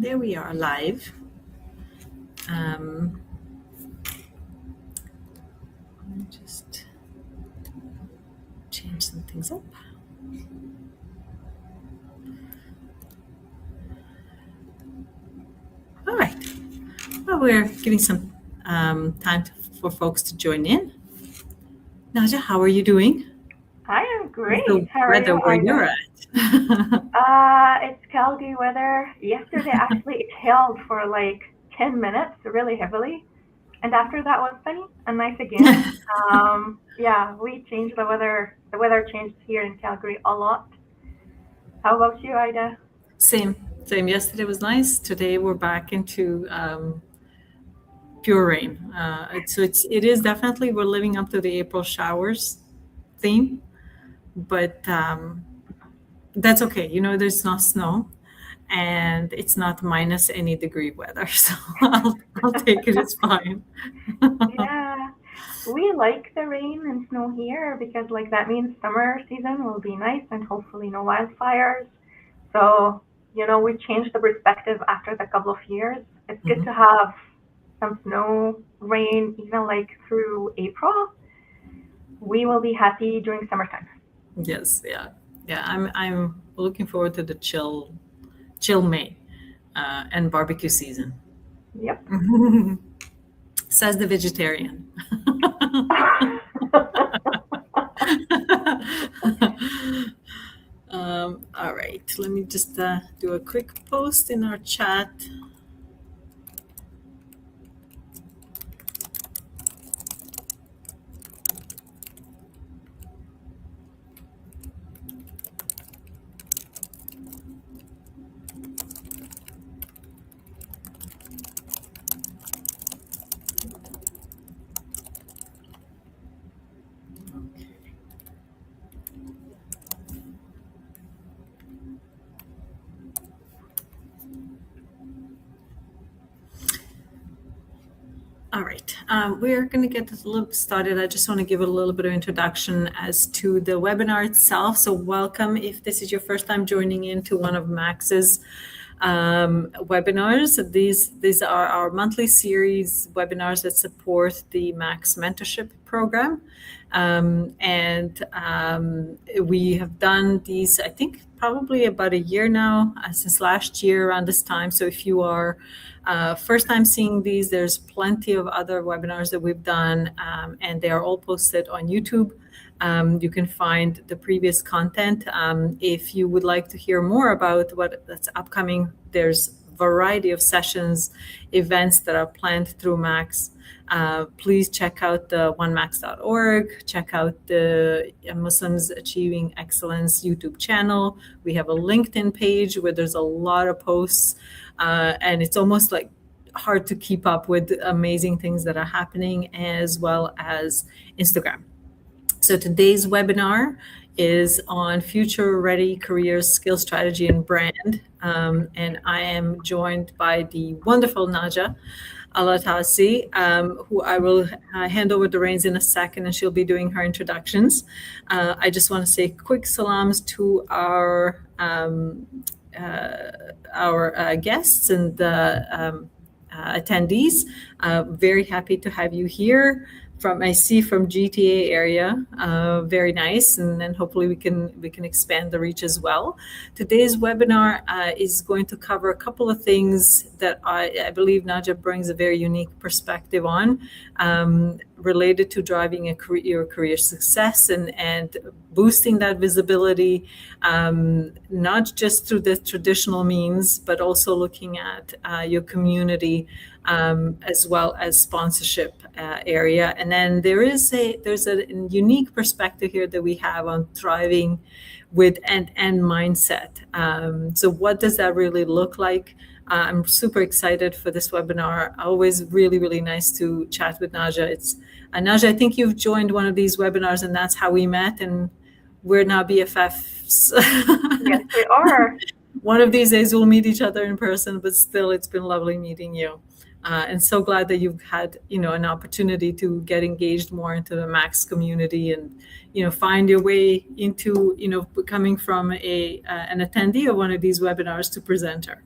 There we are live. Let me just change some things up. All right. Well, we're giving some time for folks to join in. Najah, how are you doing? I am great. How are you? Where you're at? It's Calgary weather. Yesterday, actually, it held for like 10 minutes really heavily. And after that was sunny and nice again. Yeah, we changed the weather. The weather changed here in Calgary a lot. How about you, Ida? Same. Yesterday was nice. Today we're back into pure rain. It is definitely, we're living up to the April showers theme, but that's okay. There's no snow and it's not minus any degree weather. So I'll take it. It's fine. Yeah, we like the rain and snow here because like that means summer season will be nice and hopefully no wildfires. So, we changed the perspective after the couple of years. It's good to have some snow, rain, even like through April. We will be happy during summertime. Yes, yeah. I'm looking forward to the chill May and barbecue season. Yep. Says the vegetarian. All right, let me just do a quick post in our chat. All right, we're going to get this a little bit started. I just want to give a little bit of introduction as to the webinar itself. So welcome if this is your first time joining into one of Max's webinars. These are our monthly series webinars that support the Max Mentorship program. We have done these, I think, probably about a year now, since last year around this time. So if you are first time seeing these, there's plenty of other webinars that we've done, and they are all posted on YouTube. You can find the previous content. If you would like to hear more about that's upcoming, there's a variety of sessions, events that are planned through Max. Please check out the onemax.org, check out the Muslims Achieving Excellence YouTube channel. We have a LinkedIn page where there's a lot of posts, and it's almost like hard to keep up with amazing things that are happening, as well as Instagram. So today's webinar is on Future Ready Careers, Skill Strategy, and Brand. And I am joined by the wonderful Najah Al-Atassi, who I will hand over the reins in a second, and she'll be doing her introductions. I just want to say quick salams to our guests and attendees. Very happy to have you here. I see from GTA area, very nice, and then hopefully we can expand the reach as well. Today's webinar is going to cover a couple of things that I believe Najah brings a very unique perspective on, related to driving your career success and boosting that visibility, not just through the traditional means, but also looking at your community, as well as sponsorship area. And then there's a unique perspective here that we have on thriving with end-to-end mindset. So what does that really look like? I'm super excited for this webinar. Always really, really nice to chat with Najah. Najah, I think you've joined one of these webinars, and that's how we met, and we're now BFFs. Yes, we are. One of these days we'll meet each other in person, but still, it's been lovely meeting you. And so glad that you've had, an opportunity to get engaged more into the Max community and, find your way into, becoming from an attendee of one of these webinars to presenter.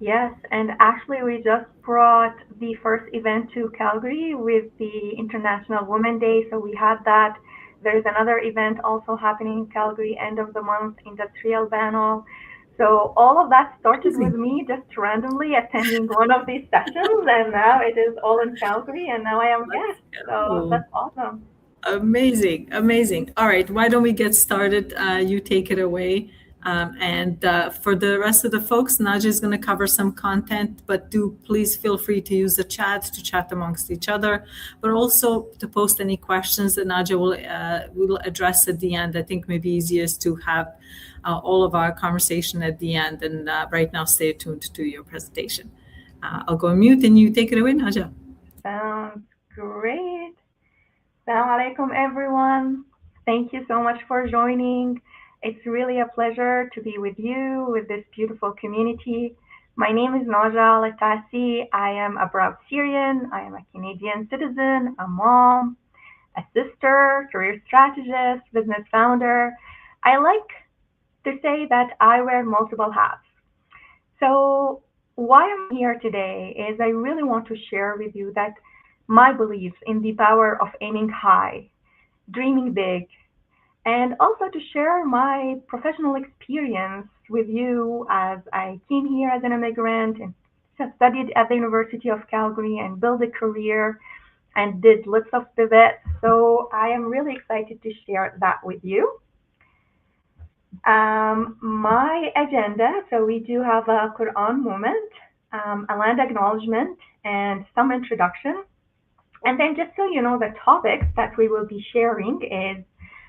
Yes, and actually, we just brought the first event to Calgary with the International Women's Day. So we had that. There's another event also happening in Calgary end of the month, industrial panel. So all of that started with Amazing. me just randomly attending one of these sessions, and now it is all in Calgary, and now I am a Let's guest. So go. that's awesome. Amazing, amazing. All right, why don't we get started? You take it away. And for the rest of the folks, Najah is going to cover some content, but do please feel free to use the chat to chat amongst each other, but also to post any questions that Najah will address at the end. I think maybe easiest to have all of our conversation at the end. And right now, stay tuned to your presentation. I'll go on mute and you take it away, Najah. Sounds great. Assalamu alaikum, everyone. Thank you so much for joining. It's really a pleasure to be with you, with this beautiful community. My name is Najah Al-Atassi. I am a proud Syrian. I am a Canadian citizen, a mom, a sister, career strategist, business founder. I like to say that I wear multiple hats. So why I'm here today is I really want to share with you that my belief in the power of aiming high, dreaming big, and also to share my professional experience with you as I came here as an immigrant and studied at the University of Calgary and built a career and did lots of pivots. So I am really excited to share that with you. My agenda, so we do have a Quran moment, a land acknowledgement, and some introduction. And then just so you know, the topics that we will be sharing is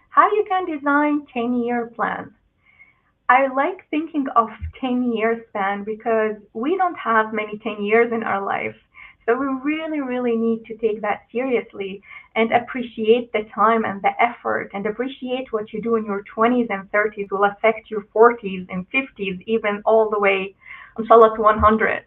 how you can design 10-year plans. I like thinking of 10-year span because we don't have many 10 years in our life. So we really, really need to take that seriously and appreciate the time and the effort and appreciate what you do in your 20s and 30s will affect your 40s and 50s, even all the way, inshallah, to 100.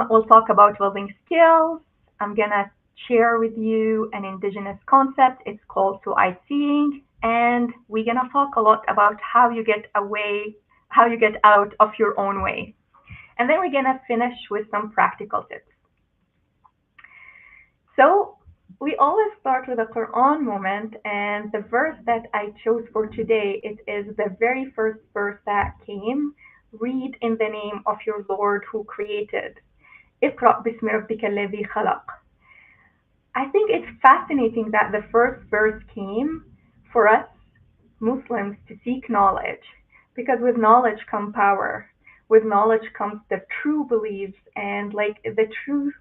We'll talk about building skills. I'm going to share with you an indigenous concept. It's called seeing. And we're going to talk a lot about how you get out of your own way. And then we're going to finish with some practical tips. So we always start with a Quran moment, and the verse that I chose for today, it is the very first verse that came. Read in the name of your Lord who created. اقرأ باسم ربك الذي خلق. I think it's fascinating that the first verse came for us Muslims to seek knowledge, because with knowledge comes power. With knowledge comes the true beliefs and like the true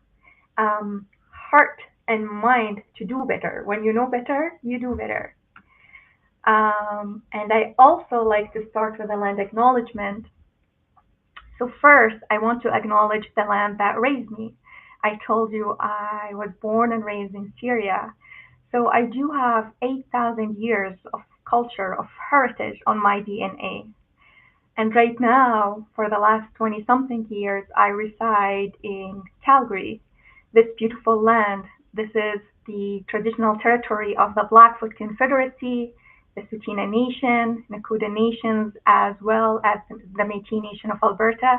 heart and mind to do better. When you know better, you do better. And I also like to start with a land acknowledgement. So first, I want to acknowledge the land that raised me. I told you I was born and raised in Syria. So I do have 8,000 years of culture, of heritage on my DNA. And right now, for the last 20 something years, I reside in Calgary, this beautiful land. This is the traditional territory of the Blackfoot Confederacy, the Tsuut'ina Nation, Nakuda Nations, as well as the Métis Nation of Alberta.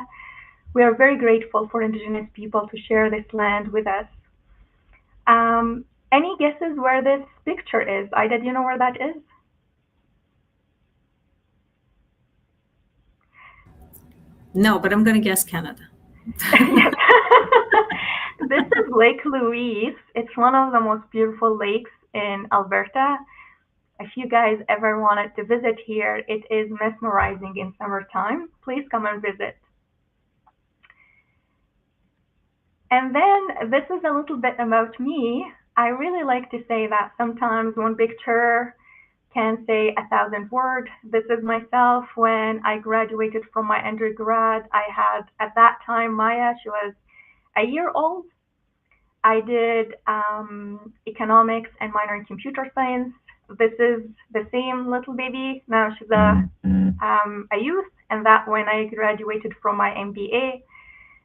We are very grateful for Indigenous people to share this land with us. Any guesses where this picture is? Ida, do you know where that is? No, but I'm going to guess Canada. Yes. This is Lake Louise. It's one of the most beautiful lakes in Alberta. If you guys ever wanted to visit here, it is mesmerizing in summertime. Please come and visit. And then this is a little bit about me. I really like to say that sometimes one picture can say 1,000 words. This is myself when I graduated from my undergrad. I had, at that time, Maya, she was a year old. I did economics and minor in computer science. This is the same little baby. Now she's a youth, and that when I graduated from my MBA.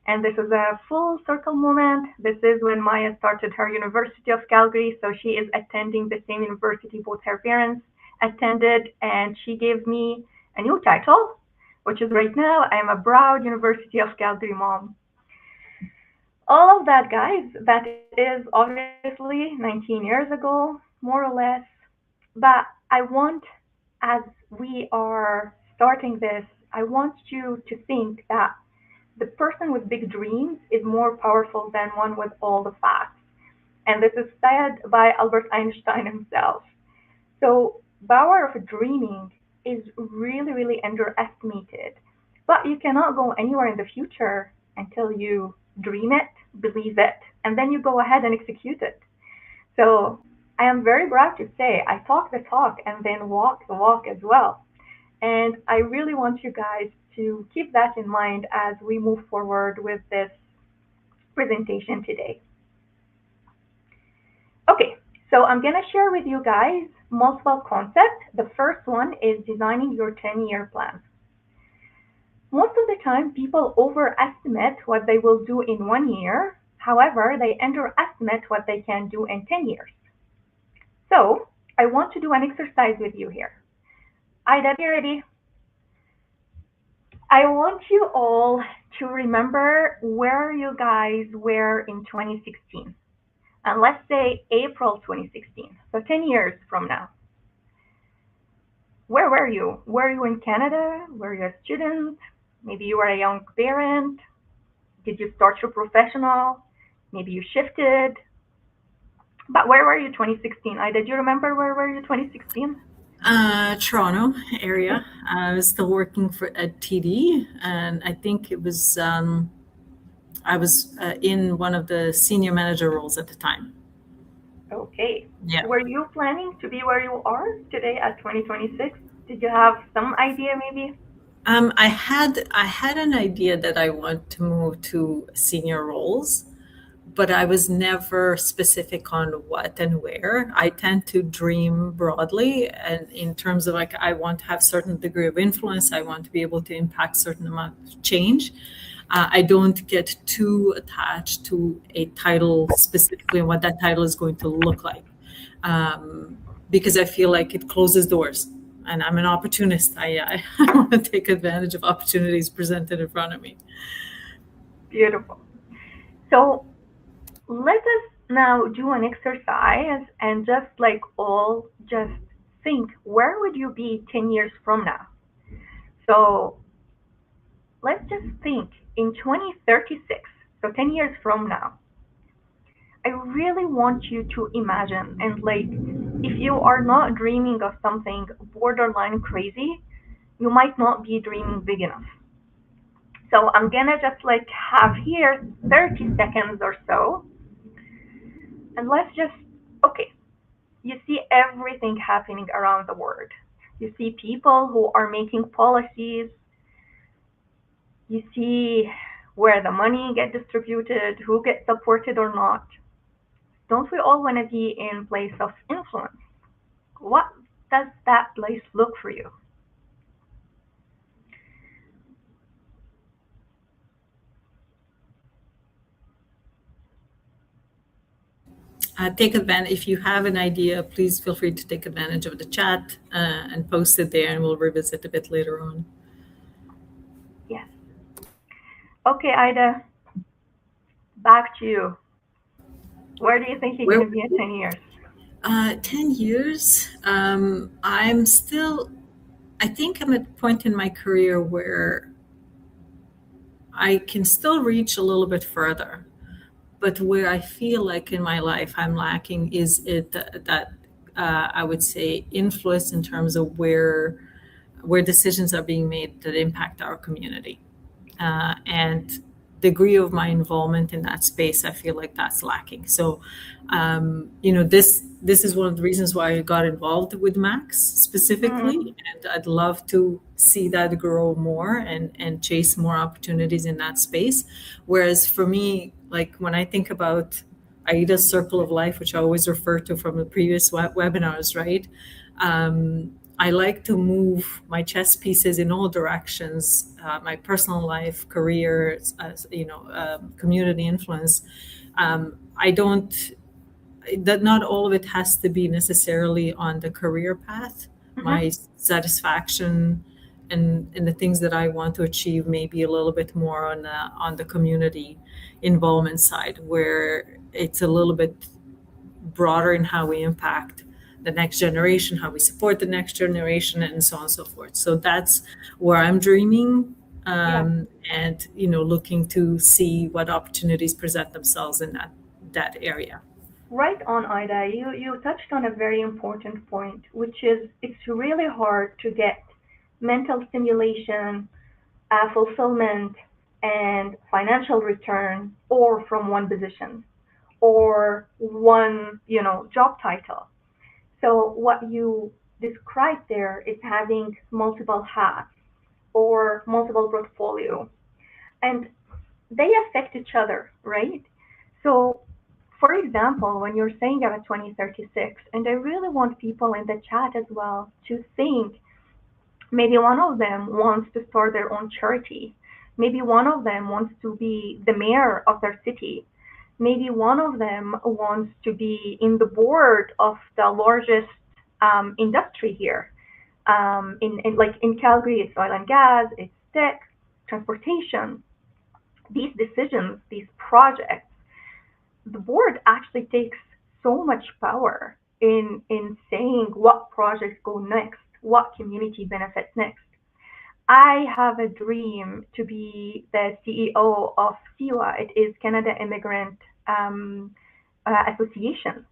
And this is a full circle moment. This is when Maya started her University of Calgary. So she is attending the same university both her parents attended, and she gave me a new title, which is right now I'm a proud University of Calgary mom. All of that, guys, that is obviously 19 years ago, more or less. But I want, as we are starting this, I want you to think that the person with big dreams is more powerful than one with all the facts. And this is said by Albert Einstein himself. So power of dreaming is really, really underestimated. But you cannot go anywhere in the future until you dream it, believe it, and then you go ahead and execute it. So I am very proud to say I talk the talk and then walk the walk as well. And I really want you guys to keep that in mind as we move forward with this presentation today. Okay, so I'm going to share with you guys multiple concepts. The first one is designing your 10-year plan. Most of the time, people overestimate what they will do in 1 year. However, they underestimate what they can do in 10 years. So I want to do an exercise with you here. Ida, be ready? I want you all to remember where you guys were in 2016. And let's say April 2016, so 10 years from now. Where were you? Were you in Canada? Were you a student? Maybe you were a young parent. Did you start your professional? Maybe you shifted. But where were you 2016? Ida, do you remember where were you 2016? Toronto area. I was still working at TD, and I think it was I was in one of the senior manager roles at the time. Okay. Yeah. Were you planning to be where you are today at 2026? Did you have some idea maybe? I had an idea that I want to move to senior roles, but I was never specific on what and where. I tend to dream broadly, and in terms of like I want to have certain degree of influence. I want to be able to impact certain amount of change. I don't get too attached to a title specifically and what that title is going to look like, because I feel like it closes doors. And I'm an opportunist. I want to take advantage of opportunities presented in front of me. Beautiful. So let us now do an exercise and just like all just think, where would you be 10 years from now? So let's just think in 2036, so 10 years from now. I really want you to imagine, and like if you are not dreaming of something borderline crazy, you might not be dreaming big enough. So I'm gonna just like have here 30 seconds or so, and let's just, okay, you see everything happening around the world. You see people who are making policies. You see where the money gets distributed, who gets supported or not. Don't we all want to be in place of influence? What does that place look for you? Take advantage. If you have an idea, please feel free to take advantage of the chat and post it there, and we'll revisit a bit later on. Yes. Okay, Ida, back to you. Where do you think you're going to be in 10 years? 10 years. I'm still, I think I'm at a point in my career where I can still reach a little bit further. But where I feel like in my life I'm lacking is that I would say influence in terms of where decisions are being made that impact our community, and degree of my involvement in that space. I feel like that's lacking. So, this is one of the reasons why I got involved with Max specifically, and I'd love to see that grow more and chase more opportunities in that space. Whereas for me, like when I think about Aida's circle of life, which I always refer to from the previous webinars, right? I like to move my chess pieces in all directions, my personal life, career, community influence. I don't, that not all of it has to be necessarily on the career path. My satisfaction and the things that I want to achieve maybe a little bit more on the community involvement side, where it's a little bit broader in how we impact the next generation, how we support the next generation, and so on and so forth. So that's where I'm dreaming, Yeah. and looking to see what opportunities present themselves in that area. Right on, Ida. You touched on a very important point, which is it's really hard to get mental stimulation, fulfillment, and financial return, or from one position, or one, job title. So what you described there is having multiple hats or multiple portfolio, and they affect each other, right? So, for example, when you're saying about 2036, and I really want people in the chat as well to think, maybe one of them wants to start their own charity. Maybe one of them wants to be the mayor of their city. Maybe one of them wants to be in the board of the largest industry here. In Calgary, it's oil and gas, it's tech, transportation. These decisions, these projects, the board actually takes so much power in saying what projects go next, what community benefits next. I have a dream to be the CEO of CIWA. It is Canada Immigrant Association,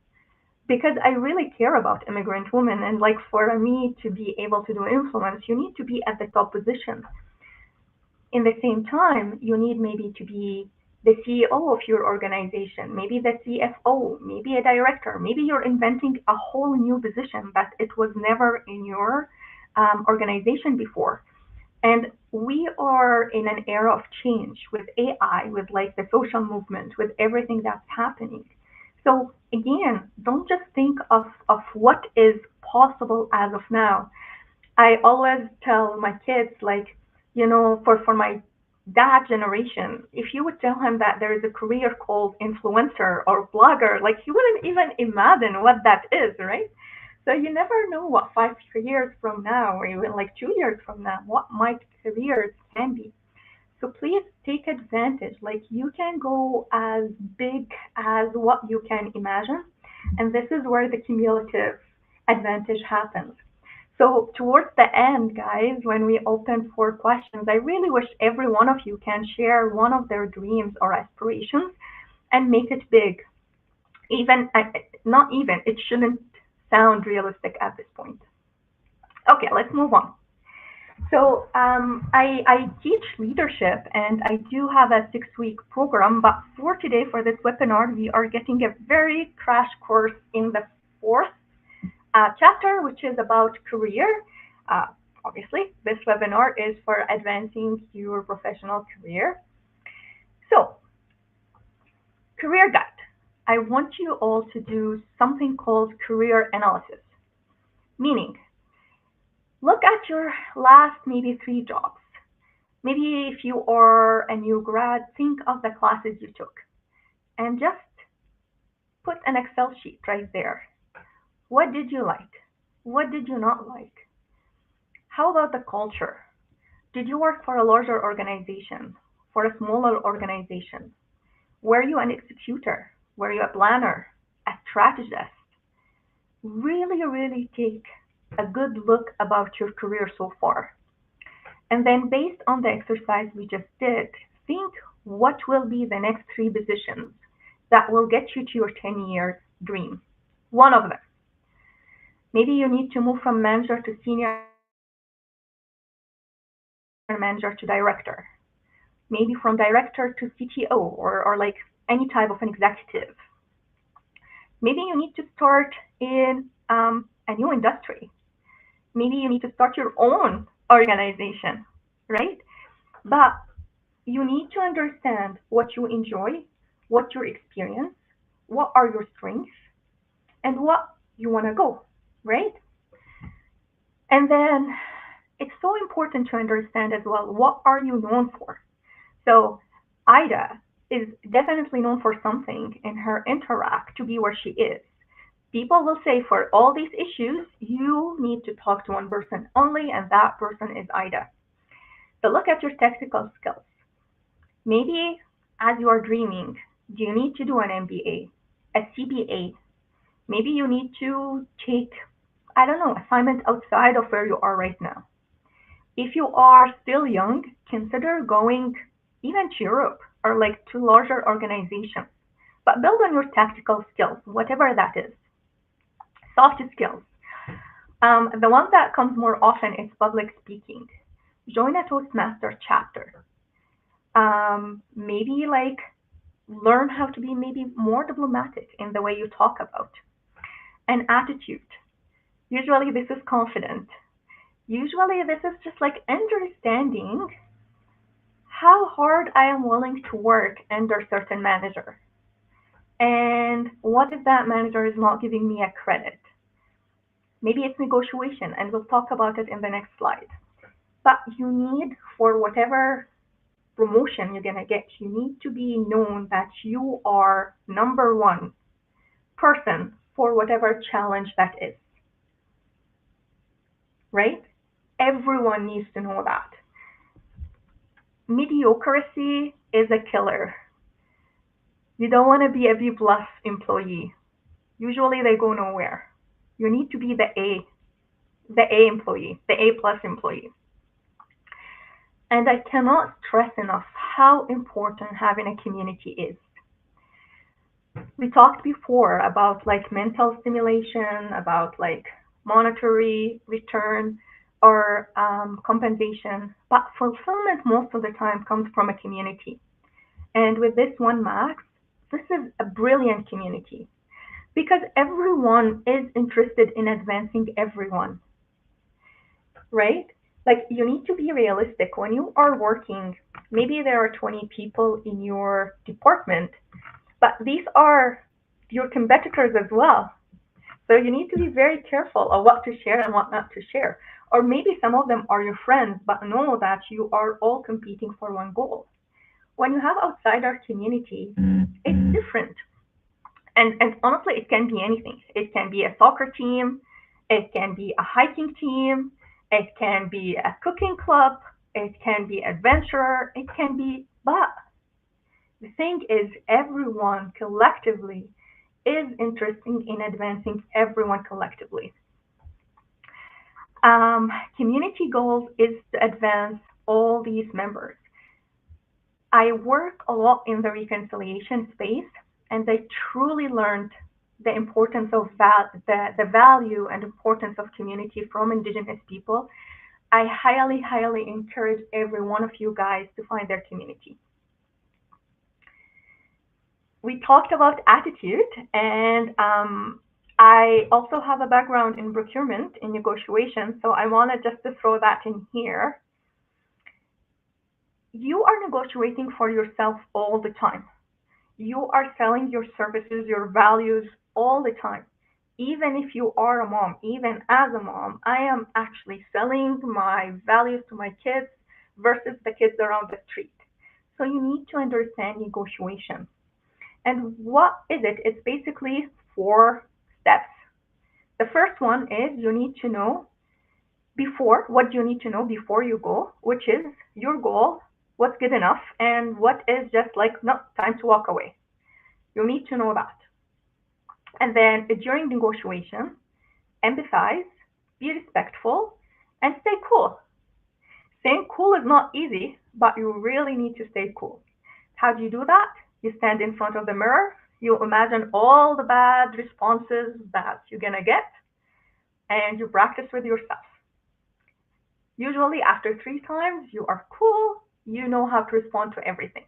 because I really care about immigrant women. And like for me to be able to do influence, you need to be at the top position. In the same time, you need maybe to be the CEO of your organization, maybe the CFO, maybe a director, maybe you're inventing a whole new position that it was never in your organization before. And we are in an era of change with AI, with like the social movement, with everything that's happening. So again, don't just think of what is possible as of now. I always tell my kids, like, for my dad generation, if you would tell him that there is a career called influencer or blogger, like he wouldn't even imagine what that is, right? So you never know what 5 years from now, or even like 2 years from now, what my careers can be. So please take advantage. Like you can go as big as what you can imagine. And this is where the cumulative advantage happens. So towards the end, guys, when we open for questions, I really wish every one of you can share one of their dreams or aspirations and make it big. Even, not even, it shouldn't sound realistic at this point. Okay, let's move on. So I teach leadership, and I do have a 6-week program, but for today, for this webinar, we are getting a very crash course in the fourth chapter, which is about career. Obviously, this webinar is for advancing your professional career. So, career guide. I want you all to do something called career analysis, meaning look at your last maybe 3 jobs. Maybe if you are a new grad, think of the classes you took and just put an Excel sheet right there. What did you like? What did you not like? How about the culture? Did you work for a larger organization, for a smaller organization? Were you an executor? Were you a planner, a strategist? Really, really take a good look about your career so far. And then based on the exercise we just did, think what will be the next 3 positions that will get you to your 10-year dream. One of them. Maybe you need to move from manager to senior manager to director. Maybe from director to CTO or like any type of an executive. Maybe you need to start in a new industry. Maybe you need to start your own organization, right? But you need to understand what you enjoy, what your experience, what are your strengths, and what you want to go, right? And then it's so important to understand as well, what are you known for? So Ida is definitely known for something in her interact to be where she is. People will say for all these issues, you need to talk to one person only, and that person is Ida. So look at your technical skills. Maybe as you are dreaming, do you need to do an MBA, a CBA? Maybe you need to take, I don't know, assignment outside of where you are right now. If you are still young, consider going even to Europe or like to larger organizations. But build on your tactical skills, whatever that is. Soft skills. The one that comes more often is public speaking. Join a Toastmaster chapter. Maybe like learn how to be maybe more diplomatic in the way you talk about. An attitude. Usually this is confident. Usually this is just like understanding how hard I am willing to work under certain manager. And what if that manager is not giving me a credit? Maybe it's negotiation, and we'll talk about it in the next slide. But you need, for whatever promotion you're gonna get, you need to be known that you are number one person for whatever challenge that is. Right? Everyone needs to know that. Mediocrity is a killer. You don't want to be a B plus employee. Usually they go nowhere. You need to be the A employee, the A plus employee. And I cannot stress enough how important having a community is. We talked before about like mental stimulation, about like monetary return or compensation, but fulfillment most of the time comes from a community. And with this one max, this is a brilliant community because everyone is interested in advancing everyone, right? Like you need to be realistic. When you are working, maybe there are 20 people in your department, but these are your competitors as well. So you need to be very careful of what to share and what not to share. Or maybe some of them are your friends, but know that you are all competing for one goal. When you have outside our community, it's different. And honestly, it can be anything. It can be a soccer team, it can be a hiking team, it can be a cooking club, it can be adventurer, it can be, but the thing is, everyone collectively is interested in advancing everyone collectively. Community goals is to advance all these members. I work a lot in the reconciliation space, and I truly learned the importance of the value and importance of community from Indigenous people. I highly, highly encourage every one of you guys to find their community. We talked about attitude, and I also have a background in procurement, in negotiation, so I wanted just to throw that in here. You are negotiating for yourself all the time. You are selling your services, your values all the time. Even if you are a mom, even as a mom, I am actually selling my values to my kids versus the kids around the street. So you need to understand negotiation. And what is it? It's basically 4 steps. The first one is you need to know what you need to know before you go, which is your goal, what's good enough, and what is just like, no, time to walk away. You need to know that. And then during negotiation, empathize, be respectful, and stay cool. Staying cool is not easy, but you really need to stay cool. How do you do that? You stand in front of the mirror, you imagine all the bad responses that you're gonna get, and you practice with yourself. Usually after 3 times, you are cool, you know how to respond to everything.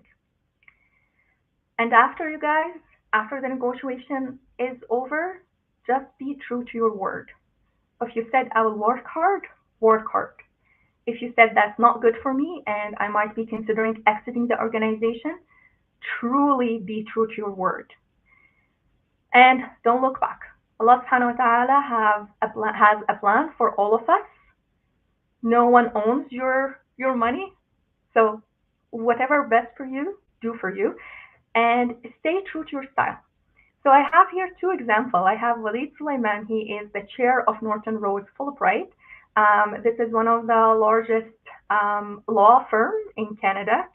And after the negotiation is over, just be true to your word. If you said I will work hard, work hard. If you said that's not good for me and I might be considering exiting the organization, truly be true to your word. And don't look back. Allah subhanahu wa ta'ala has a plan for all of us. No one owns your money. So whatever best for you, do for you. And stay true to your style. So I have here two examples. I have Walid Sulaiman. He is the chair of Norton Rose Fulbright. This is one of the largest law firms in Canada.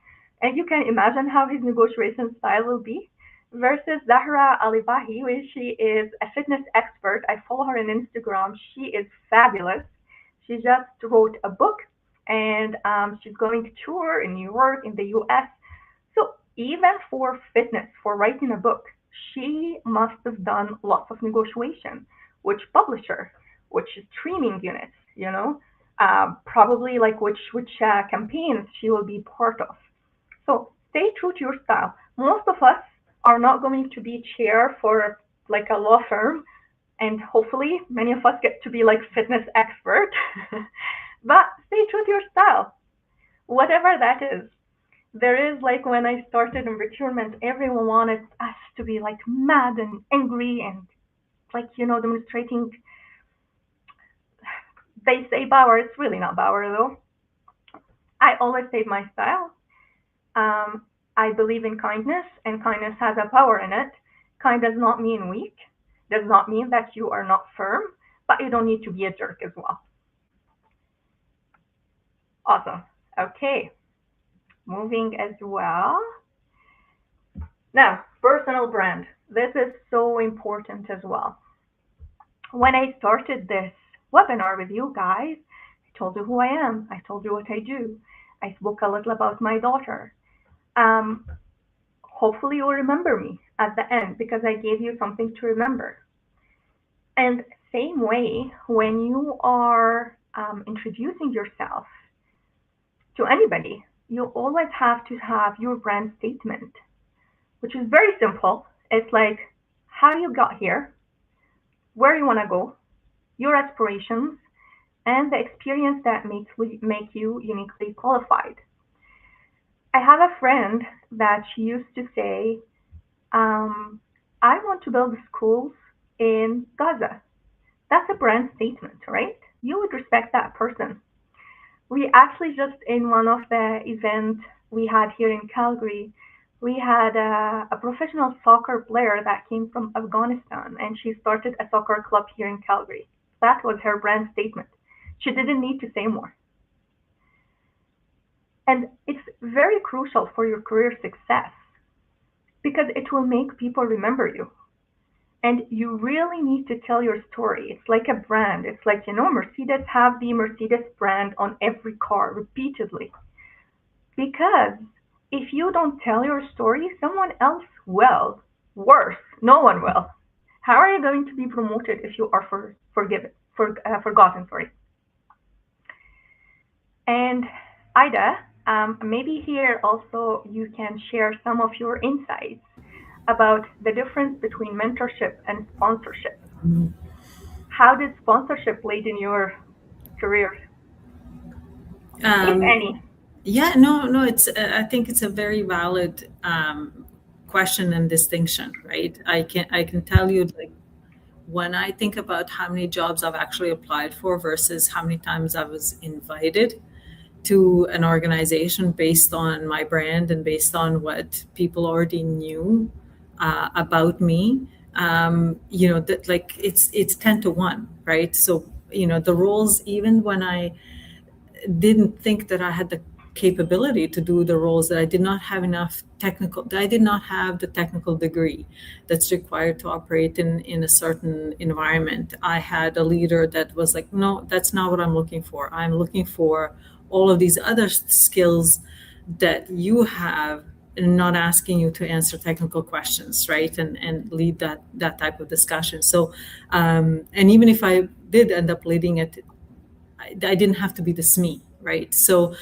And you can imagine how his negotiation style will be. Versus Zahra Alibahi, which she is a fitness expert. I follow her on Instagram. She is fabulous. She just wrote a book, and she's going to tour in New York, in the US. So even for fitness, for writing a book, she must have done lots of negotiation, which publisher, which streaming units, probably like which campaigns she will be part of. So stay true to your style. Most of us are not going to be chair for like a law firm, and hopefully many of us get to be like fitness expert. But stay true to your style, whatever that is. There is like when I started in procurement, everyone wanted us to be like mad and angry and like, demonstrating. They say power, it's really not power though. I always say my style. I believe in kindness, and kindness has a power in it. Kind does not mean weak, does not mean that you are not firm, but you don't need to be a jerk as well. Awesome. Okay. Moving as well. Now, personal brand. This is so important as well. When I started this webinar with you guys, I told you who I am. I told you what I do. I spoke a little about my daughter. Hopefully you'll remember me at the end because I gave you something to remember. And same way, when you are introducing yourself to anybody, you always have to have your brand statement, which is very simple. It's like how you got here, where you want to go, your aspirations, and the experience that make you uniquely qualified. I have a friend that she used to say, I want to build schools in Gaza. That's a brand statement, right? You would respect that person. We actually just in one of the events we had here in Calgary, we had a professional soccer player that came from Afghanistan, and she started a soccer club here in Calgary. That was her brand statement. She didn't need to say more. And it's very crucial for your career success because it will make people remember you. And you really need to tell your story. It's like a brand. It's like, Mercedes have the Mercedes brand on every car repeatedly. Because if you don't tell your story, someone else will. Worse, no one will. How are you going to be promoted if you are forgotten? Sorry. And Ida, maybe here also you can share some of your insights about the difference between mentorship and sponsorship. Mm-hmm. How did sponsorship play in your career, if any? Yeah, no, it's. I think it's a very valid question and distinction, right? I can tell you, like, when I think about how many jobs I've actually applied for versus how many times I was invited to an organization based on my brand and based on what people already knew about me, that like it's 10 to 1, right? So, the roles, even when I didn't think that I had the capability to do the roles, that I did not have the technical degree that's required to operate in a certain environment. I had a leader that was like, no, that's not what I'm looking for. I'm looking for all of these other skills that you have, and not asking you to answer technical questions, right? And lead that type of discussion. So, and even if I did end up leading it, I didn't have to be the SME, right? So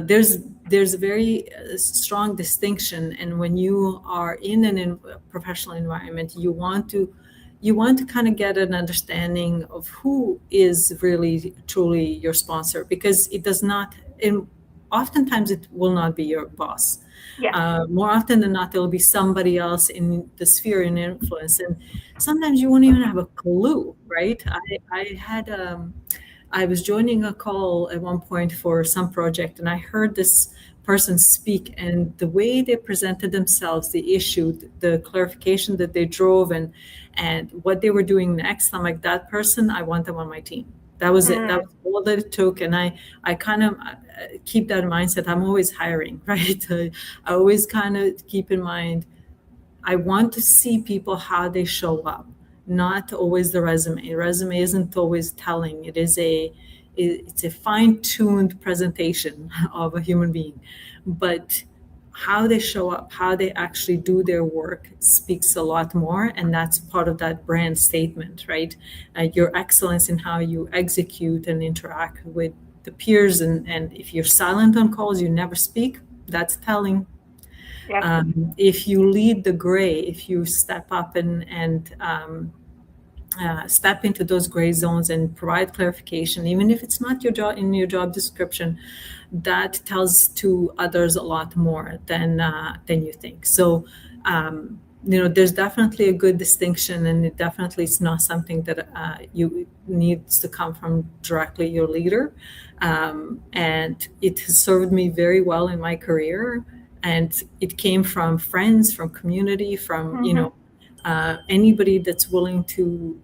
there's a very strong distinction. And when you are in a professional environment, you want to kind of get an understanding of who is really truly your sponsor, because it does not, oftentimes it will not be your boss. Yeah. More often than not, there'll be somebody else in the sphere and influence. And sometimes you won't even have a clue, right? I was joining a call at one point for some project, and I heard this person speak, and the way they presented themselves, the issue, the clarification that they drove, and what they were doing next, I'm like, that person, I want them on my team. That was it. That Mm, was all that it took. And I kind of keep that mindset. I'm always hiring, right? I always kind of keep in mind, I want to see people how they show up, not always the resume. Resume isn't always telling. It's a fine-tuned presentation of a human being, but how they show up, how they actually do their work speaks a lot more, and that's part of that brand statement, right? Your excellence in how you execute and interact with the peers, and if you're silent on calls, you never speak. That's telling. yes. If you lead the gray, if you step up and step into those gray zones and provide clarification, even if it's not your job in your job description, that tells to others a lot more than you think. So, there's definitely a good distinction, and it definitely is not something that you needs to come from directly your leader. And it has served me very well in my career. And it came from friends, from community, from Mm-hmm. anybody that's willing to,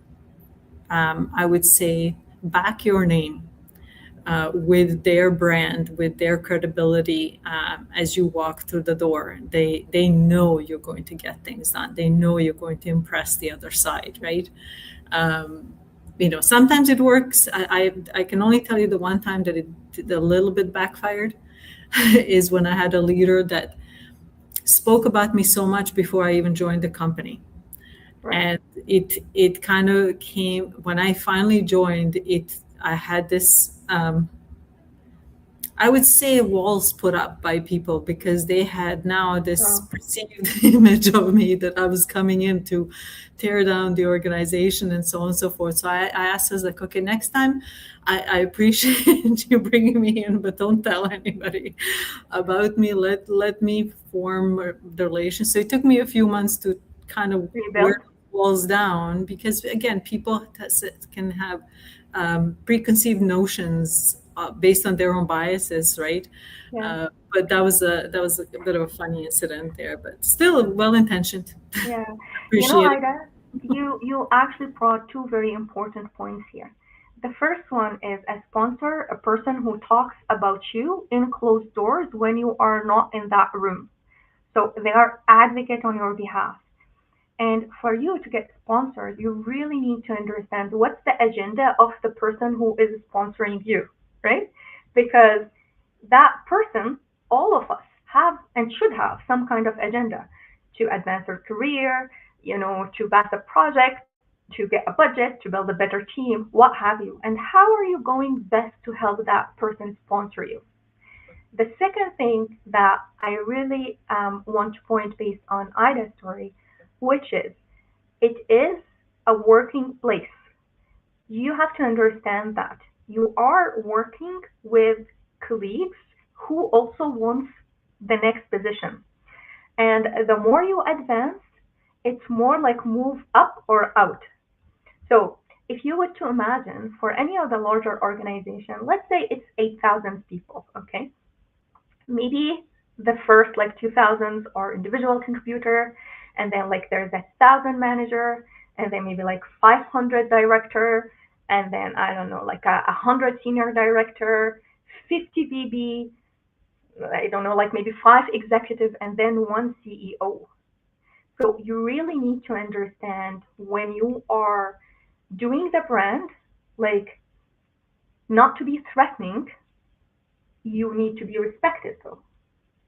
I would say, back your name with their brand, with their credibility as you walk through the door. They know you're going to get things done. They know you're going to impress the other side, right? Um, Sometimes it works. I can only tell you the one time that it a little bit backfired is when I had a leader that spoke about me so much before I even joined the company. Right. And it kind of came when I finally joined. I had this, I would say, walls put up by people because they had now this So perceived image of me that I was coming in to tear down the organization and so on and so forth. So I asked us, like, okay, next time I appreciate you bringing me in, but don't tell anybody about me. Let me form the relation. So it took me a few months to kind of wear rebuild. the walls down because, again, people can have preconceived notions based on their own biases, right? Yeah. But that was a bit of a funny incident there, but still well intentioned. Yeah. You know, Appreciate it. Ida, you actually brought two very important points here. The first one is a sponsor, a person who talks about you in closed doors when you are not in that room. So they are advocate on your behalf. And for you to get sponsored, you really need to understand what's the agenda of the person who is sponsoring you, right? Because that person, all of us have and should have some kind of agenda to advance their career, to pass a project, to get a budget, to build a better team, what have you. And how are you going best to help that person sponsor you? The second thing that I really want to point based on Ida's story, which is it is a working place. You have to understand that you are working with colleagues who also want the next position. And the more you advance, it's more like move up or out. So if you were to imagine for any of the larger organization, let's say it's 8,000 people, okay? Maybe the first like 2,000 are individual contributor, and then like there's 1,000 manager, and then maybe like 500 director, and then I don't know, like 100 senior director, 50 BB, I don't know, like maybe five executive, and then one CEO. So you really need to understand when you are doing the brand, like not to be threatening, you need to be respectful,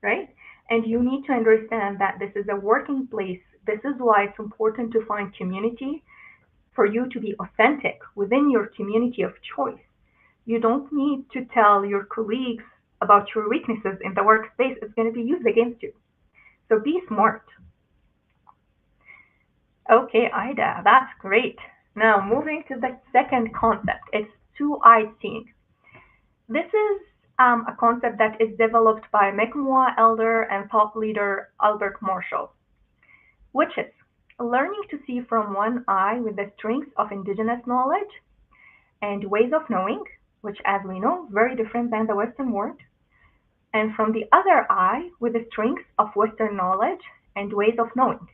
right? And you need to understand that this is a working place. This is why it's important to find community for you to be authentic within your community of choice. You don't need to tell your colleagues about your weaknesses in the workspace. It's going to be used against you. So be smart. Okay, Ida, that's great. Now moving to the second concept, it's two-eyed seeing. This is a concept that is developed by Mi'kmaq elder and thought leader Albert Marshall, which is learning to see from one eye with the strengths of indigenous knowledge and ways of knowing, which, as we know, very different than the Western world, and from the other eye with the strengths of Western knowledge and ways of knowing,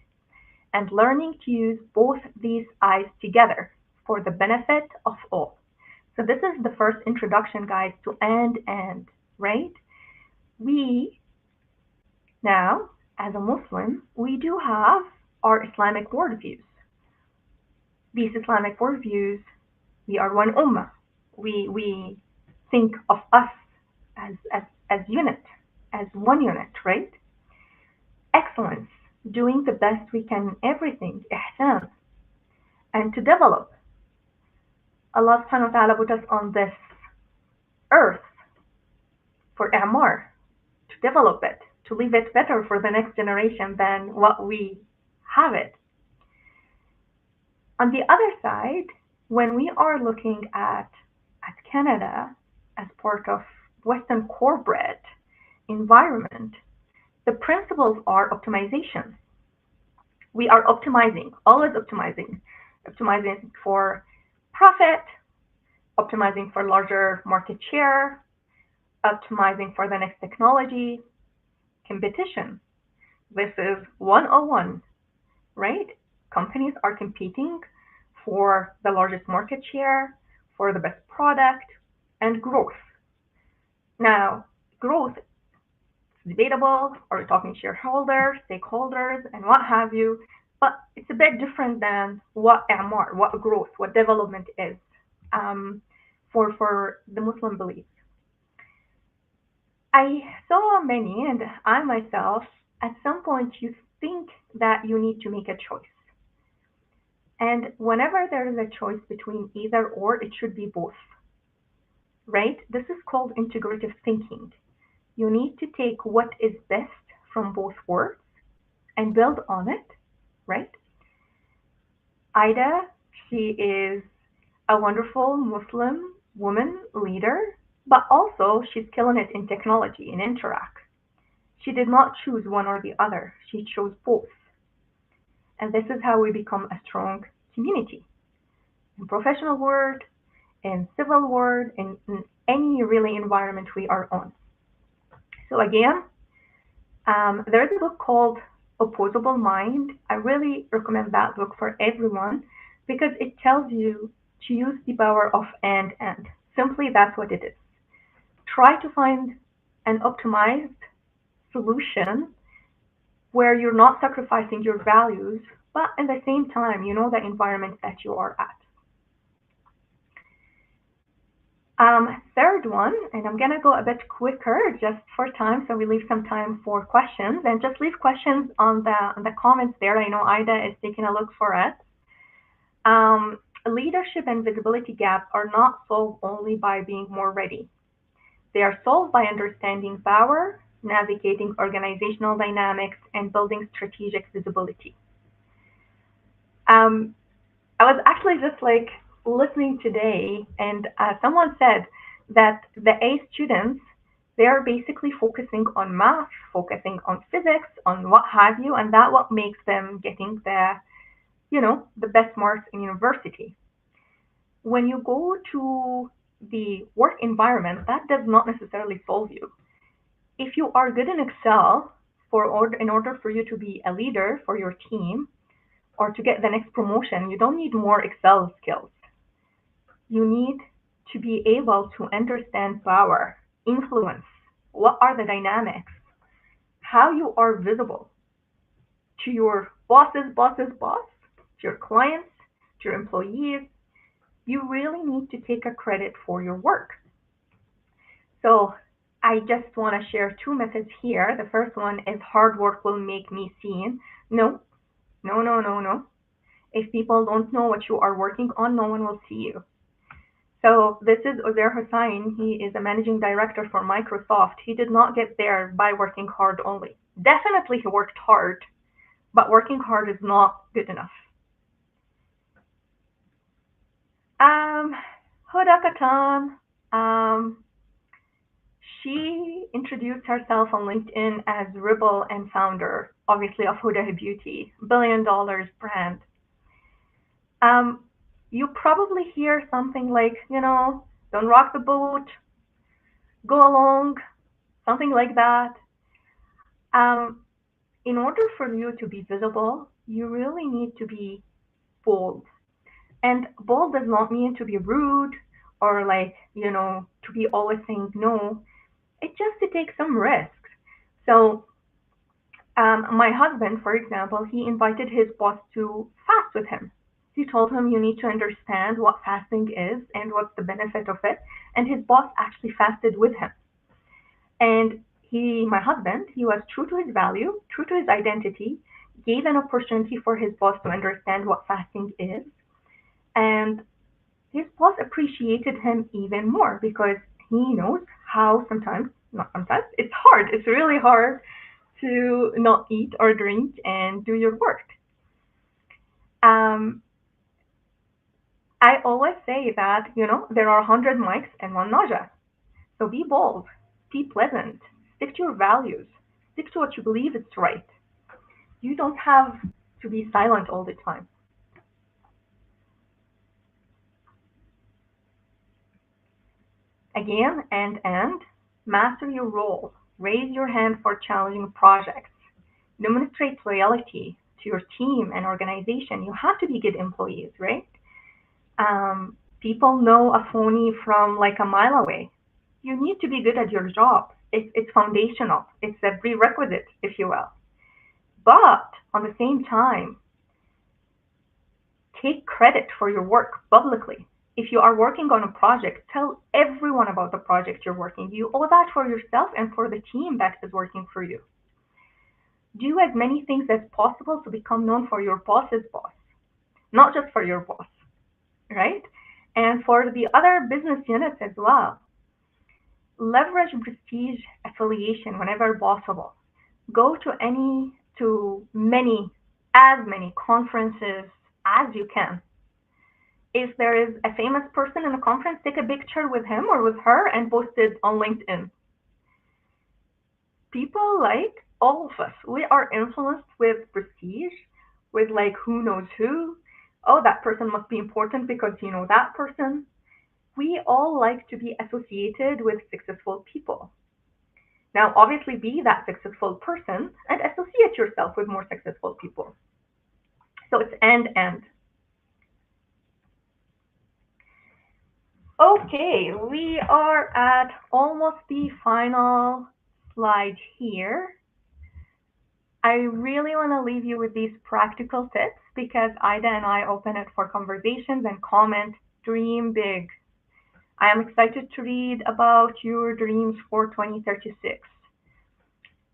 and learning to use both these eyes together for the benefit of all. So this is the first introduction, guys, to and, right? We now, as a Muslim, we do have our Islamic worldviews. These Islamic worldviews, we are one ummah. We think of us as unit, as one unit, right? Excellence, doing the best we can in everything, ihsan, and to develop. Allah subhanahu wa ta'ala put us on this earth for i'mar, to develop it, to leave it better for the next generation than what we have it. On the other side, when we are looking at Canada as part of Western corporate environment, the principles are optimization. We are optimizing, always optimizing for profit, optimizing for larger market share, optimizing for the next technology, competition. This is 101, right? Companies are competing for the largest market share, for the best product, and growth. Now, growth is debatable. Are we talking shareholders, stakeholders, and what have you? But it's a bit different than what i'mar, what growth, what development is for the Muslim belief. I saw many, and I myself, at some point you think that you need to make a choice. And whenever there is a choice between either or, it should be both, right? This is called integrative thinking. You need to take what is best from both worlds and build on it, right? Ida, she is a wonderful Muslim woman leader, but also she's killing it in technology, in Interact. She did not choose one or the other. She chose both. And this is how we become a strong community. In professional world, in civil world, in any really environment we are on. So again, there's a book called Opposable Mind. I really recommend that book for everyone because it tells you to use the power of and. Simply, that's what it is. Try to find an optimized solution where you're not sacrificing your values, but at the same time, you know the environment that you are at. Third one, and I'm going to go a bit quicker just for time, so we leave some time for questions, and just leave questions on the comments there. I know Ida is taking a look for it. Leadership and visibility gaps are not solved only by being more ready. They are solved by understanding power, navigating organizational dynamics, and building strategic visibility. I was actually just like listening today, and someone said that the A students, they are basically focusing on math, focusing on physics, on what have you, and that what makes them getting the best marks in university. When you go to the work environment, that does not necessarily solve you. If you are good in Excel, in order for you to be a leader for your team or to get the next promotion, you don't need more Excel skills. You need to be able to understand power, influence, what are the dynamics, how you are visible to your boss's boss, to your clients, to your employees. You really need to take a credit for your work. So I just want to share two methods here. The first one is hard work will make me seen. No. If people don't know what you are working on, no one will see you. So this is Uzair Hussain. He is a managing director for Microsoft. He did not get there by working hard only. Definitely he worked hard, but working hard is not good enough. Huda Katan, she introduced herself on LinkedIn as Rebel and founder, obviously, of Huda Beauty, $1 billion brand. You probably hear something like, don't rock the boat, go along, something like that. Um, in order for you to be visible, you really need to be bold. And bold does not mean to be rude or like, to be always saying no. It's just to take some risks. So, my husband, for example, he invited his boss to fast with him. He told him you need to understand what fasting is and what's the benefit of it. And his boss actually fasted with him. And my husband, he was true to his value, true to his identity, gave an opportunity for his boss to understand what fasting is. And his boss appreciated him even more because he knows how sometimes, not sometimes, it's hard. It's really hard to not eat or drink and do your work. Um, I always say that, there are 100 mics and one Najah. So be bold, be pleasant, stick to your values, stick to what you believe is right. You don't have to be silent all the time. Again, and master your role. Raise your hand for challenging projects. Demonstrate loyalty to your team and organization. You have to be good employees, right? People know a phony from like a mile away. You need to be good at your job. It's foundational. It's a prerequisite, if you will. But on the same time, take credit for your work publicly. If you are working on a project, tell everyone about the project you're working. You owe that for yourself and for the team that is working for you. Do as many things as possible to become known for your boss's boss, not just for your boss, right? And for the other business units as well, leverage prestige affiliation whenever possible. Go to as many conferences as you can. If there is a famous person in a conference, take a picture with him or with her and post it on LinkedIn. People, like all of us, we are influenced with prestige, with like who knows who. Oh, that person must be important because you know that person. We all like to be associated with successful people. Now, obviously, be that successful person and associate yourself with more successful people. So it's and. Okay, we are at almost the final slide here. I really want to leave you with these practical tips because Ida and I open it for conversations and comment. Dream big. I am excited to read about your dreams for 2036.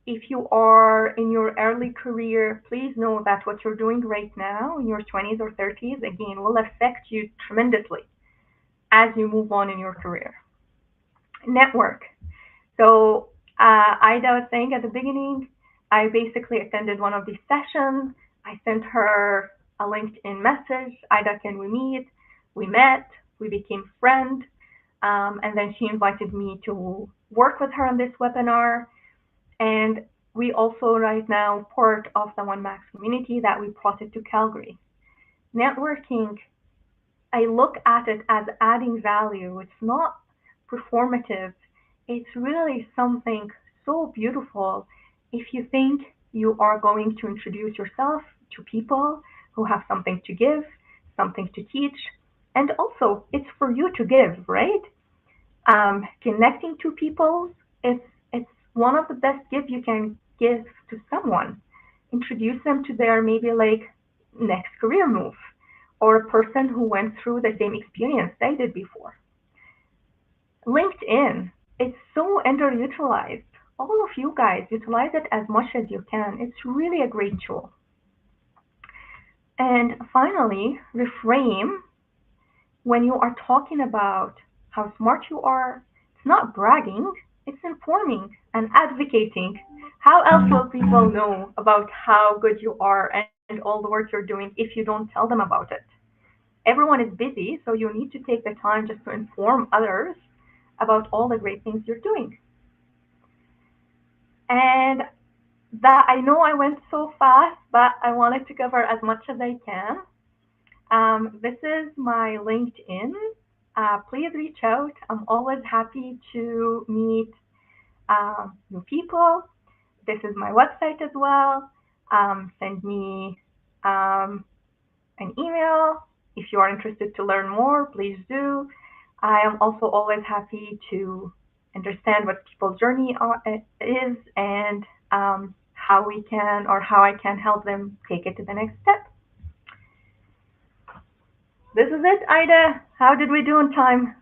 If you are in your early career, please know that what you're doing right now in your 20s or 30s, again, will affect you tremendously as you move on in your career. Network. So Ida was saying at the beginning, I basically attended one of these sessions. I sent her a LinkedIn message. Ida, can we meet? We met. We became friends. And then she invited me to work with her on this webinar. And we also right now part of the One Max community that we brought it to Calgary. Networking, I look at it as adding value. It's not performative. It's really something so beautiful if you think you are going to introduce yourself to people who have something to give, something to teach, and also it's for you to give, right? Connecting to people, it's one of the best gifts you can give to someone. Introduce them to their maybe like next career move or a person who went through the same experience they did before. LinkedIn, it's so underutilized. All of you guys utilize it as much as you can. It's really a great tool. And finally, reframe when you are talking about how smart you are. It's not bragging, it's informing and advocating. How else will people know about how good you are and all the work you're doing if you don't tell them about it? Everyone is busy, so you need to take the time just to inform others about all the great things you're doing. And that I know I went so fast, but I wanted to cover as much as I can. This is my LinkedIn. Please reach out. I'm always happy to meet new people. This is my website as well. Send me an email. If you are interested to learn more, please do. I am also always happy to understand what people's journey is and how we can or how I can help them take it to the next step. This is it, Ida. How did we do on time?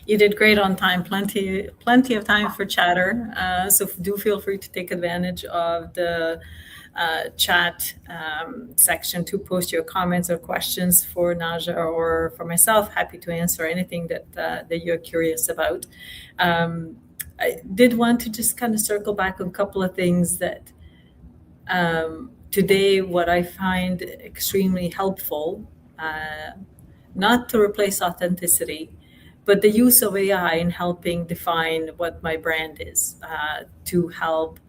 You did great on time. Plenty of time for chatter. So do feel free to take advantage of the chat section to post your comments or questions for Najah or for myself. Happy to answer anything that you're curious about. I did want to just kind of circle back on a couple of things that today, what I find extremely helpful, not to replace authenticity, but the use of AI in helping define what my brand is, to help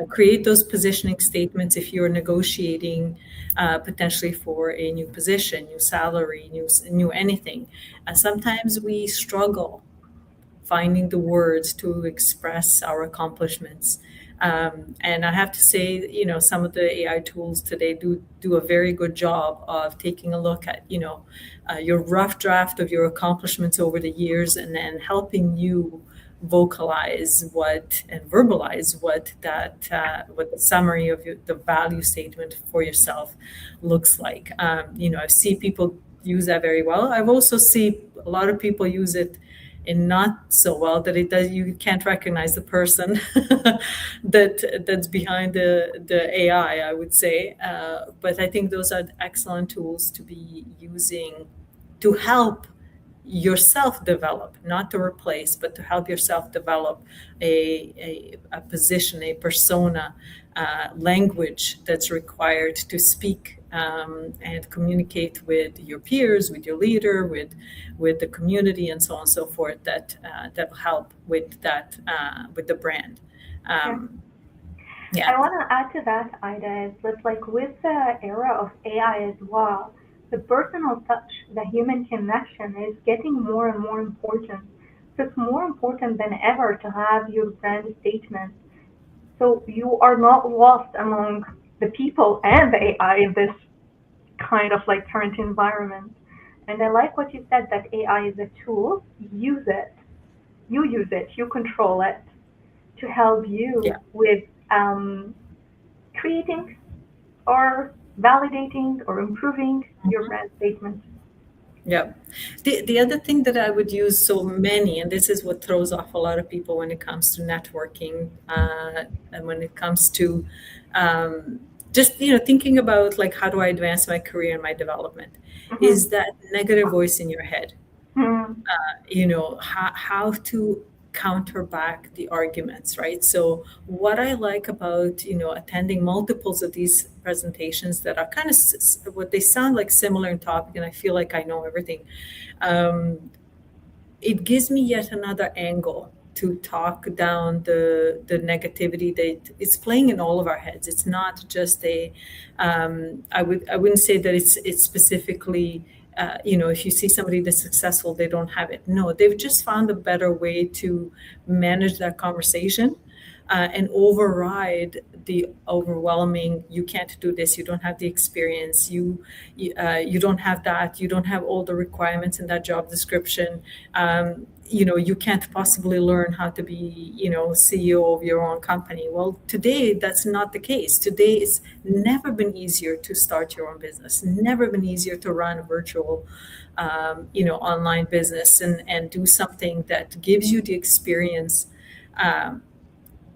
create those positioning statements if you're negotiating potentially for a new position, new salary, new anything. Sometimes we struggle finding the words to express our accomplishments. And I have to say, some of the AI tools today do a very good job of taking a look at, your rough draft of your accomplishments over the years, and then helping you vocalize and verbalize what the summary of the value statement for yourself looks like. I see people use that very well. I've also seen a lot of people use it and not so well that you can't recognize the person that's behind the AI, I would say. But I think those are excellent tools to be using to help yourself develop, not to replace, but to help yourself develop a position, a persona, language that's required to speak and communicate with your peers, with your leader, with the community, and so on and so forth. That will help with that with the brand. I want to add to that, Ida, is that like with the era of AI as well, the personal touch, the human connection is getting more and more important. So it's more important than ever to have your brand statement. So you are not lost among the people and the AI in this kind of like current environment. And I like what you said, that AI is a tool. Use it. You use it. You control it to help you with creating or validating or improving your brand statement. Yeah. The other thing that I would use, so many, and this is what throws off a lot of people when it comes to networking, and when it comes to just thinking about like, how do I advance my career and my development, is that negative voice in your head. How to counter back the arguments, right? So what I like about attending multiples of these presentations that are kind of what they sound like similar in topic, and I feel like I know everything, it gives me yet another angle to talk down the negativity that it's playing in all of our heads. It's not just I wouldn't say that it's specifically if you see somebody that's successful, they don't have it. No, they've just found a better way to manage that conversation and override the overwhelming, you can't do this, you don't have the experience, you don't have that, you don't have all the requirements in that job description. You can't possibly learn how to be, CEO of your own company. Well, today, that's not the case. Today, it's never been easier to start your own business, never been easier to run a virtual, online business and do something that gives you the experience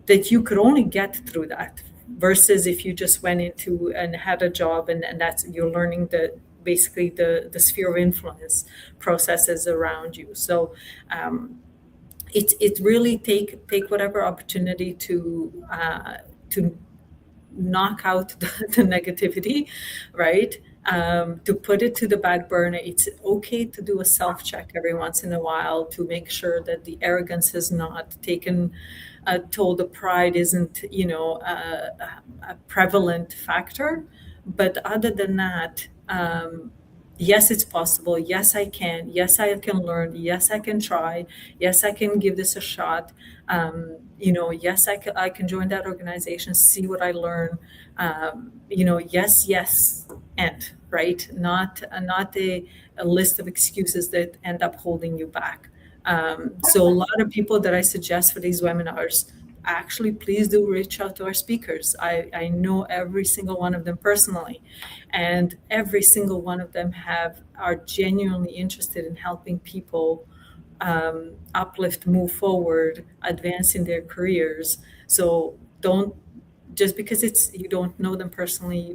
that you could only get through that, versus if you just went into and had a job and that's, you're learning basically the sphere of influence processes around you. So it really take whatever opportunity to knock out the negativity, right? To put it to the back burner. It's okay to do a self-check every once in a while to make sure that the arrogance has not taken a toll, the pride isn't, a prevalent factor. But other than that, yes, it's possible. Yes, I can. Yes, I can learn. Yes, I can try. Yes, I can give this a shot. Yes, I can join that organization, see what I learn. Yes, yes, and right, not a list of excuses that end up holding you back. So a lot of people that I suggest for these webinars, actually, please do reach out to our speakers. I know every single one of them personally, and every single one of them are genuinely interested in helping people uplift, move forward, advance in their careers. So don't, just because it's you don't know them personally, you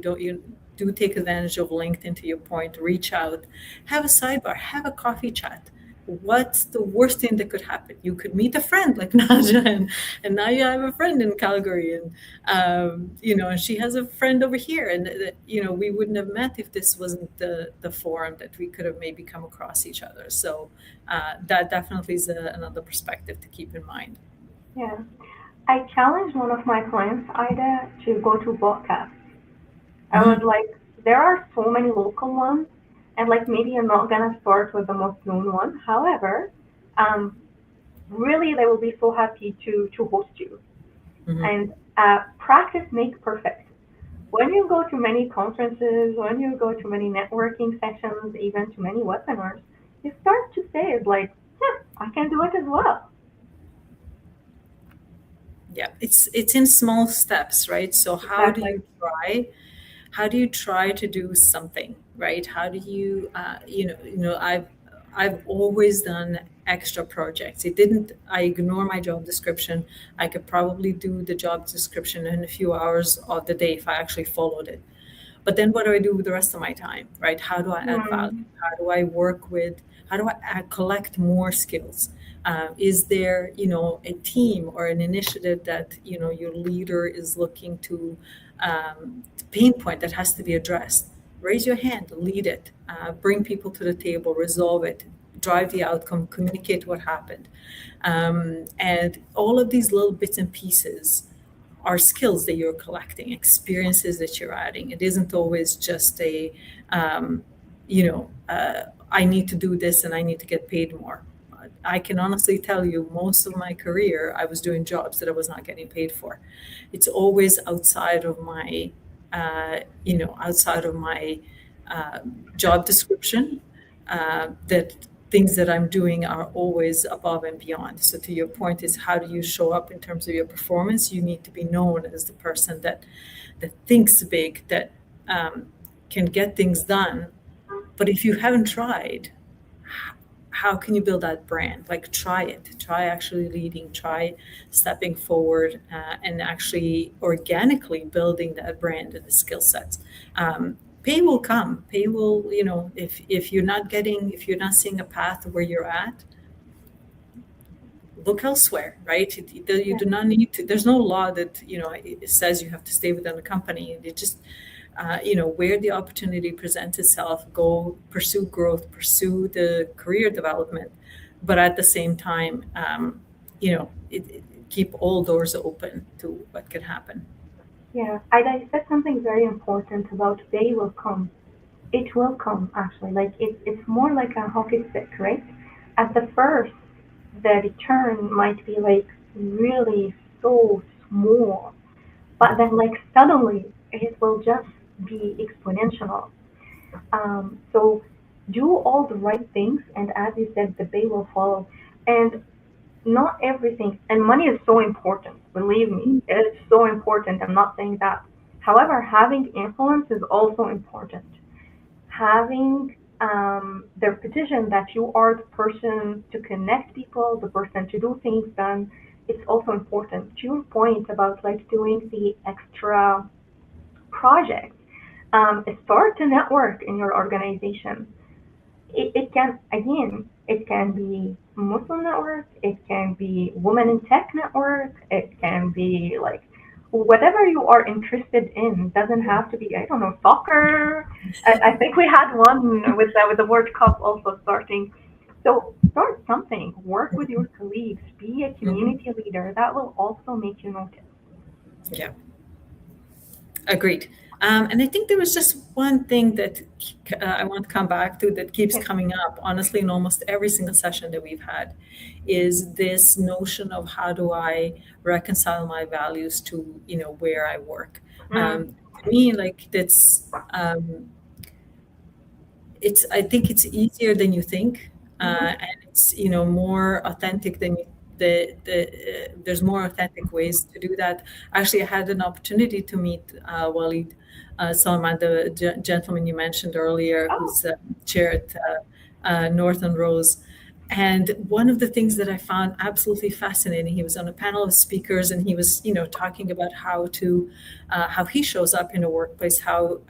do take advantage of LinkedIn. To your point, reach out, have a sidebar, have a coffee chat. What's the worst thing that could happen? You could meet a friend like Najah, and now you have a friend in Calgary, and she has a friend over here, and we wouldn't have met if this wasn't the forum that we could have maybe come across each other. So that definitely is another perspective to keep in mind. Yeah. I challenged one of my clients, Ida, to go to podcasts. I was Mhm. like, there are so many local ones, and like maybe I'm not gonna start with the most known one. However, um, really they will be so happy to host you. Mhm. And practice makes perfect. When you go to many conferences, when you go to many networking sessions, even to many webinars, you start to say it's like, I can do it as well. Yeah, it's in small steps, right? So Exactly. how do you try to do something, right? How do you I've always done extra projects. I ignore my job description. I could probably do the job description in a few hours of the day if I actually followed it. But then what do I do with the rest of my time, right? How do I add value? Hmm. How do I work with, how do I collect more skills? Is there, a team or an initiative that, your leader is looking to pinpoint that has to be addressed? Raise your hand, lead it, bring people to the table, resolve it, drive the outcome, communicate what happened. And all of these little bits and pieces are skills that you're collecting, experiences that you're adding. It isn't always just um, I need to do this and I need to get paid more. I can honestly tell you, most of my career, I was doing jobs that I was not getting paid for. It's always outside of my uh, job description, that things that I'm doing are always above and beyond. So to your point is, how do you show up in terms of your performance? You need to be known as the person that thinks big, that can get things done. But if you haven't tried, how can you build that brand? Like, try it. Try actually leading. Try stepping forward, and actually organically building that brand and the skill sets. Pay will come. Pay will, if you're not seeing a path where you're at, look elsewhere, right? You Yeah. do not need to. There's no law that it says you have to stay within the company. It just where the opportunity presents itself, go pursue growth, pursue the career development, but at the same time, keep all doors open to what can happen. Yeah. I said something very important about they will come. It will come actually. Like it's more like a hockey stick, right? At the first, the return might be like really so small, but then like suddenly it will just be exponential. So do all the right things, and as you said, the bay will follow. And not everything, and money is so important. Believe me, it's so important. I'm not saying that. However, having influence is also important. Having the repetition that you are the person to connect people, the person to do things done, it's also important. To your point about like doing the extra projects, start to network in your organization. It can, again, it can be Muslim network, it can be women in tech network, it can be like whatever you are interested in. Doesn't have to be, I don't know, soccer. I think we had one with the World Cup also starting. So start something, work with your colleagues, be a Mhm. community leader. That will also make you notice. Yeah, agreed. And I think there was just one thing that I want to come back to that keeps Yes. coming up, honestly, in almost every single session that we've had, is this notion of how do I reconcile my values to, where I work. Mm. To me, like I think it's easier than you think, Mm-hmm. and it's more authentic than you. There's more authentic ways to do that. Actually, I had an opportunity to meet Walid Salman, the gentleman you mentioned earlier, Oh, who's chair at Northern Rose. And one of the things that I found absolutely fascinating, he was on a panel of speakers, and he was, talking about how he shows up in a workplace, how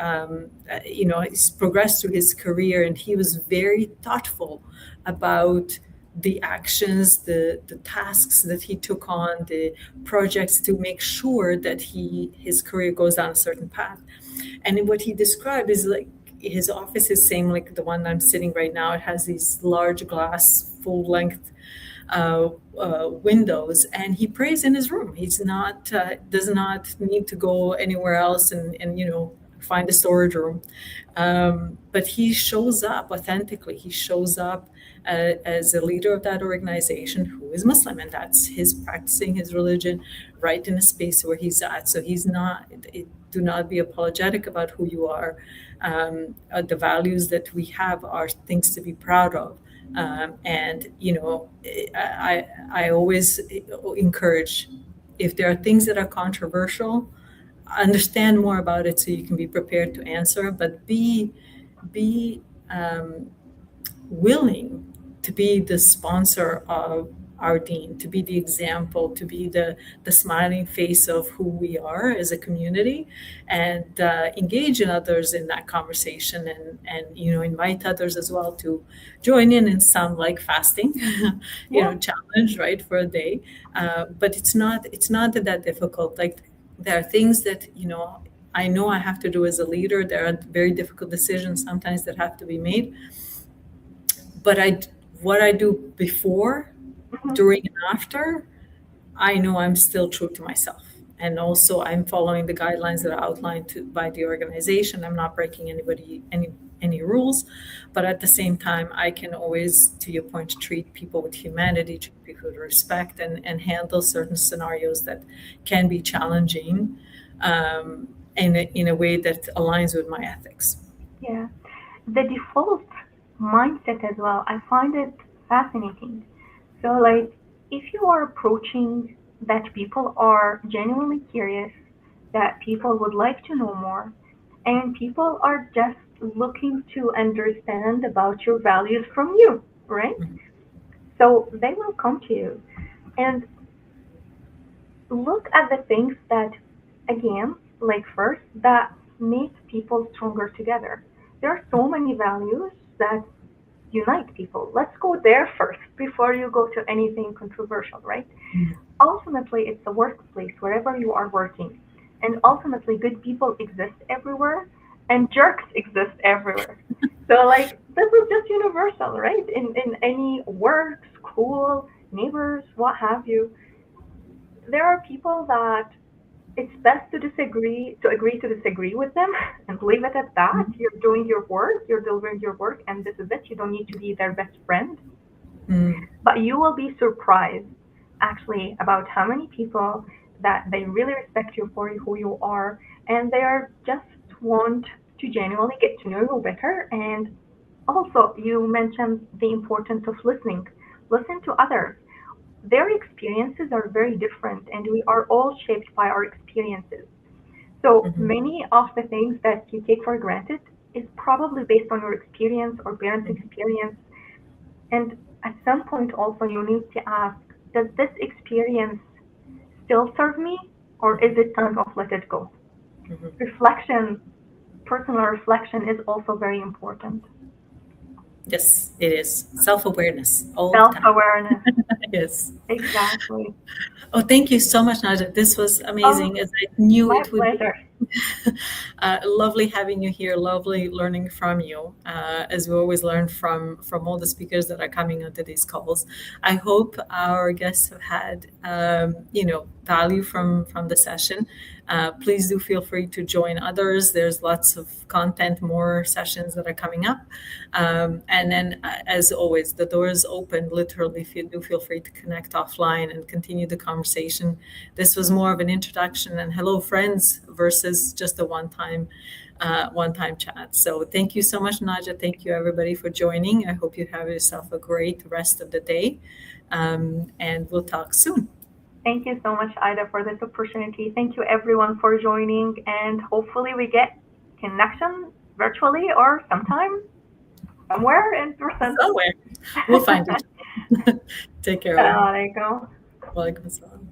he's progressed through his career, and he was very thoughtful about the actions, the tasks that he took on, the projects to make sure that his career goes down a certain path. And what he described is like his office is same like the one I'm sitting right now. It has these large glass full length windows, and he prays in his room. He's not does not need to go anywhere else and find a storage room, but he shows up authentically. He shows up as a leader of that organization who is Muslim, and that's his practicing his religion right in a space where he's at. So he's not. Do not be apologetic about who you are. The values that we have are things to be proud of. And I always encourage, if there are things that are controversial, understand more about it so you can be prepared to answer, but be willing to be the sponsor of our dean, to be the example, to be the smiling face of who we are as a community, and engage in others in that conversation, and invite others as well to join in and sound like fasting, yeah. challenge, right, for a day. But it's not that difficult. Like, there are things that I know I have to do as a leader. There are very difficult decisions sometimes that have to be made, but what I do before, Mm-hmm. during, and after, I know I'm still true to myself. And also I'm following the guidelines that are outlined by the organization. I'm not breaking any rules, but at the same time, I can always, to your point, treat people with humanity, treat people with respect, and handle certain scenarios that can be challenging, in a way that aligns with my ethics. Yeah. The default mindset as well, I find it fascinating. So, like, if you are approaching that people are genuinely curious, that people would like to know more, and people are just looking to understand about your values from you, right? Mhm. So they will come to you and look at the things that, again, like first, that make people stronger together. There are so many values that unite people. Let's go there first before you go to anything controversial, right? Ultimately, it's the workplace, wherever you are working. And ultimately, good people exist everywhere and jerks exist everywhere. So, like, this is just universal, right? In any work, school, neighbors, what have you. There are people that it's best to disagree, to agree to disagree with them and leave it at that. You're doing your work, you're delivering your work, and this is it. You don't need to be their best friend. Mm. But you will be surprised actually about how many people that they really respect you for who you are, and they are just want to genuinely get to know you better. And also, you mentioned the importance of listening. Listen to others. Their experiences are very different, and we are all shaped by our experiences. So Mhm. many of the things that you take for granted is probably based on your experience or parents' experience. And at some point, also, you need to ask, does this experience still serve me, or is it time to let it go? Mhm. Reflection, personal reflection is also very important. Yes, it is. Self-awareness all the Self time. awareness, Yes. exactly. Oh, thank you so much, Najah. This was Oh, amazing, as I knew my it would be. pleasure. Lovely having you here. Lovely learning from you, as we always learn from all the speakers that are coming onto these calls. I hope our guests have had, value from the session. Please do feel free to join others. There's lots of content, more sessions that are coming up. And then, as always, the door is open, literally. If you do feel free to connect offline and continue the conversation. This was more of an introduction and hello, friends, versus just a one-time chat. So thank you so much, Najah. Thank you, everybody, for joining. I hope you have yourself a great rest of the day. And we'll talk soon. Thank you so much, Ida, for this opportunity. Thank you, everyone, for joining. And hopefully we get connection virtually or sometime somewhere in person. Somewhere. We'll find it. Take care. Assalamu alaikum. Walaikum assalam.